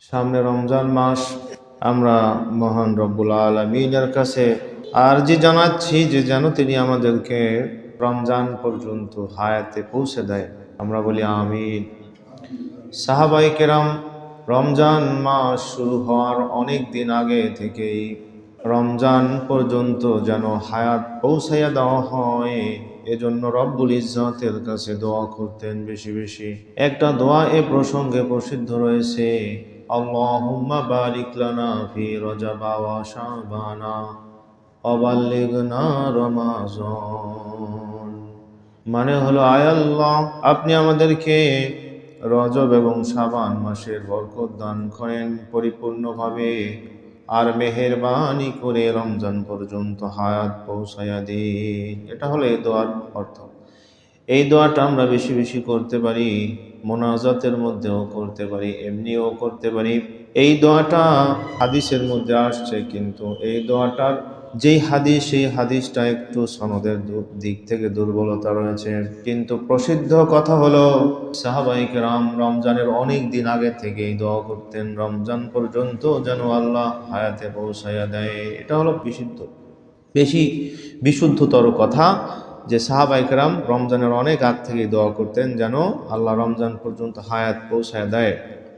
সামনে রমজান মাস, আমরা মহান রব্বুল আলামিনের কাছে আরজি জানাচ্ছি যে যেন তিনি আমাদেরকে রমজান পর্যন্ত হায়াতে পৌঁছে দেয়। আমরা বলি আমিন। সাহাবায়ে কেরাম রমজান মাস শুরু হওয়ার অনেক দিন আগে থেকেই রমজান পর্যন্ত যেন হায়াত পৌঁছাইয়া দেওয়া হয়, এজন্য রব্বুল ইজ্জতের কাছে দোয়া করতেন বেশি বেশি। একটা দোয়া এ প্রসঙ্গে প্রসিদ্ধ রয়েছে, আল্লাহুম্মা বারিক লানা ফি রজবা ওয়া শাবানা ওয়া বাল্লিগনা রমাজান। মানে হলো, আয় আল্লাহ, আপনি আমাদেরকে রজব এবং শাবান মাসের বরকত দান করেন পরিপূর্ণভাবে, আর মেহেরবানি করে রমজান পর্যন্ত হায়াত পৌঁছায়া দিন। এটা হলো এই দোয়ার অর্থ। এই দোয়াটা আমরা বেশি বেশি করতে পারি, মোনাজাতের মধ্যেও করতে পারি, এমনিও করতে পারি। এই দোয়াটা হাদিসের মধ্যে আসছে, কিন্তু এই দোয়াটার যেই হাদিস, সেই হাদিসটা একটু সনদের দিক থেকে দুর্বলতা রয়েছে। কিন্তু প্রসিদ্ধ কথা হলো, সাহাবায়ে কেরাম রমজানের অনেক দিন আগে থেকে এই দোয়া করতেন, রমজান পর্যন্ত যেন আল্লাহ হায়াতে পৌঁছাইয়া দেয়। এটা হলো বেশি বিশুদ্ধতর কথা, যে সাহাবায়ে কেরাম রমজানের অনেক আগ থেকে দোয়া করতেন যেন আল্লাহ রমজান পর্যন্ত হায়াত পৌঁছায় দেয়।